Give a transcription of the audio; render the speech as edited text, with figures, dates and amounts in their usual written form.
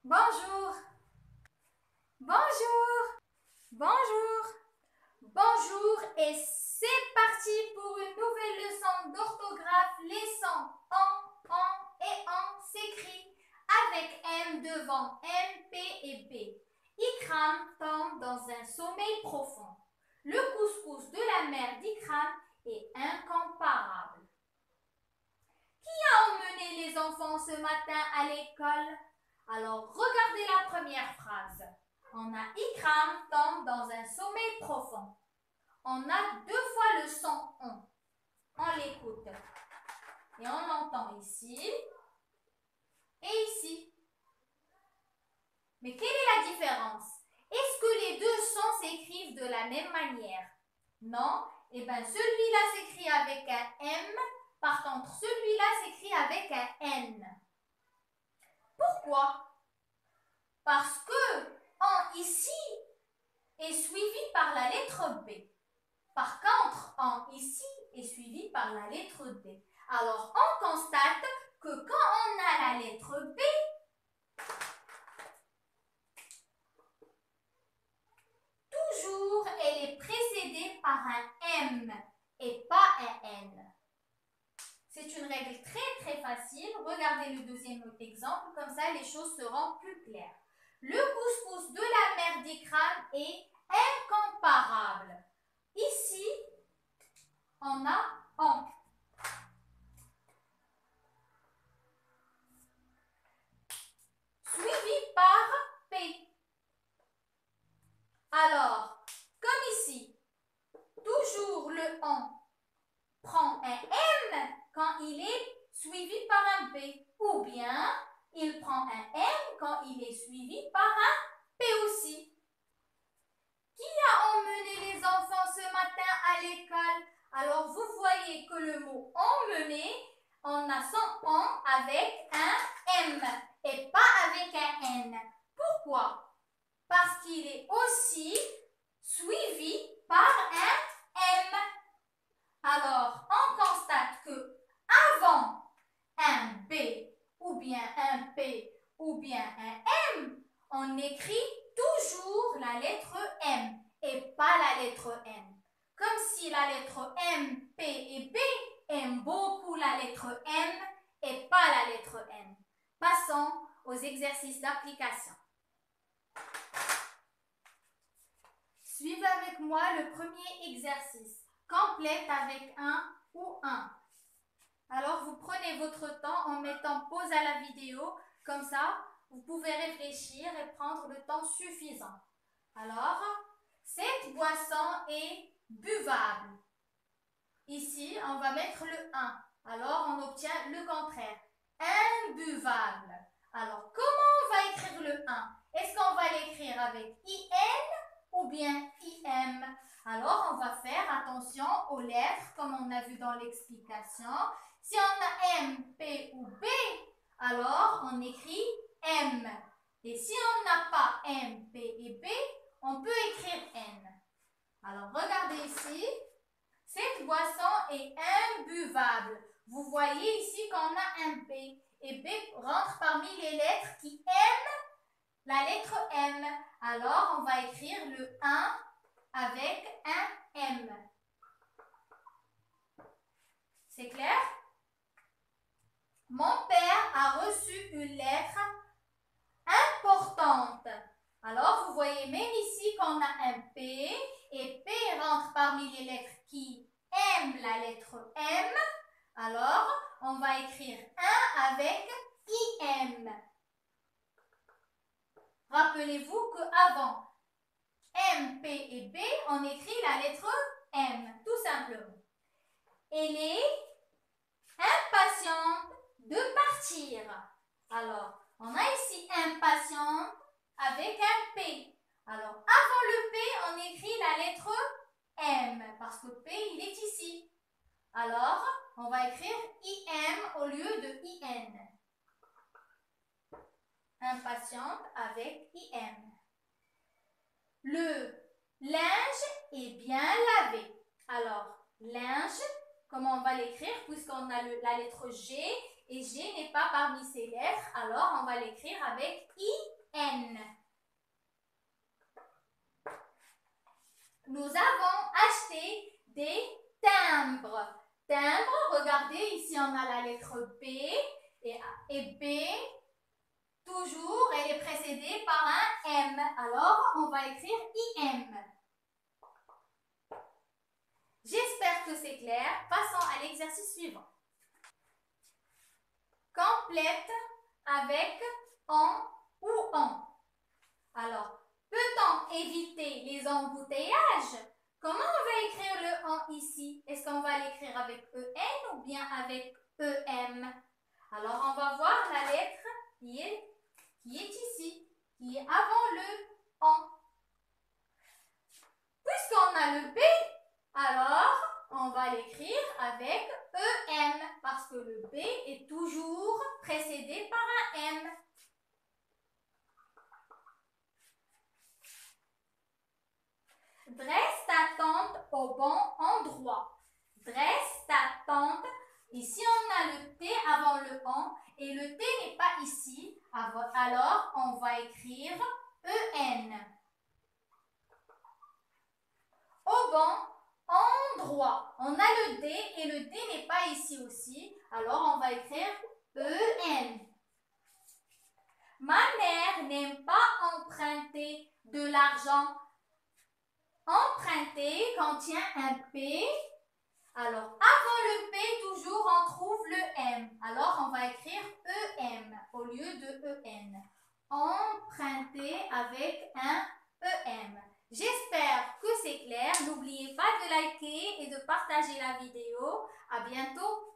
Bonjour, bonjour, bonjour, bonjour et c'est parti pour une nouvelle leçon d'orthographe. Les sons en et en s'écrit avec M devant M, P et B. Ikram tombe dans un sommeil profond. Le couscous de la mère d'Ikram est incomparable. Qui a emmené les enfants ce matin à l'école? Alors, regardez la première phrase. On a Ikram tombe dans un sommeil profond. On a deux fois le son on. On l'écoute. Et on l'entend ici et ici. Mais quelle est la différence? Est-ce que les deux sons s'écrivent de la même manière? Non. Eh bien, celui-là s'écrit avec un M. Par contre, celui-là s'écrit avec un N. Pourquoi? Parce que en ici est suivi par la lettre B. Par contre, en ici est suivi par la lettre D. Alors, on constate que quand on a la lettre B, toujours elle est précédée par un M et pas un N. C'est une règle très facile. Regardez le deuxième exemple, comme ça les choses seront plus claires. Le couscous de la mère d'Ikram est incomparable. Ici, on a en. Suivi par P. Alors, comme ici, toujours le en prend un M quand il est suivi par un P. Ou bien, il prend un M quand il est suivi par un P aussi. Qui a emmené les enfants ce matin à l'école? Alors, vous voyez que le mot emmener, on a son en avec un M et pas avec un N. Pourquoi? Parce qu'il est aussi suivi par un M. Alors, on constate que avant un B ou bien un P ou bien un M, on écrit toujours la lettre M et pas la lettre N. Comme si la lettre M, P et B aiment beaucoup la lettre M et pas la lettre N. Passons aux exercices d'application. Suivez avec moi le premier exercice. Complète avec un ou un. Alors, vous prenez votre temps en mettant pause à la vidéo. Comme ça, vous pouvez réfléchir et prendre le temps suffisant. Alors, cette boisson est buvable. Ici, on va mettre le 1. Alors, on obtient le contraire. Imbuvable. Alors, comment on va écrire le 1? Est-ce qu'on va l'écrire avec IN ou bien IM? Alors, on va faire attention aux lettres, comme on a vu dans l'explication. Si on a M, P ou B, alors on écrit M. Et si on n'a pas M, P et B, on peut écrire N. Alors, regardez ici. Cette boisson est imbuvable. Vous voyez ici qu'on a un B. Et B rentre parmi les lettres qui aiment la lettre M. Alors, on va écrire le 1 avec un M. C'est clair? Mon père a reçu une lettre importante. Alors, vous voyez même ici qu'on a un P et P rentre parmi les lettres qui aiment la lettre M. Alors, on va écrire 1 avec IM. Rappelez-vous qu'avant M, P et B, on écrit la lettre M, tout simplement. Elle est impatiente de partir. Alors, on a ici impatiente avec un P. Alors, avant le P, on écrit la lettre M, parce que P, il est ici. Alors, on va écrire IM au lieu de IN. Impatiente avec IM. Le linge est bien lavé. Alors, linge, comment on va l'écrire? Puisqu'on a la lettre G, et G n'est pas parmi ces lettres, alors on va l'écrire avec I N. Nous avons acheté des timbres. Timbres, regardez, ici on a la lettre B et B, toujours, elle est précédée par un M. Alors, on va écrire IM. J'espère que c'est clair. Passons à l'exercice suivant. Complète avec en ou en. Alors, peut-on éviter les embouteillages? Comment on va écrire le en ici? Est-ce qu'on va l'écrire avec EN ou bien avec EM? Alors, on va voir la lettre qui est ici, qui est avant le en. Puisqu'on a le B, alors on va l'écrire avec EM parce que le B est toujours précédé par un M. Dresse ta tente au bon endroit. Dresse ta tente. Ici, on a le T avant le en et le T n'est pas ici. Alors, on va écrire EN. Au bon endroit. On a le D et le D n'est pas ici aussi. Alors, on va écrire EN. Ma mère n'aime pas emprunter de l'argent. Emprunter contient un P. Alors, avant le P, toujours, on trouve le M. Alors, on va écrire EM au lieu de EN. Emprunter avec un EM. J'espère que c'est clair. N'oubliez pas de liker et de partager la vidéo. À bientôt.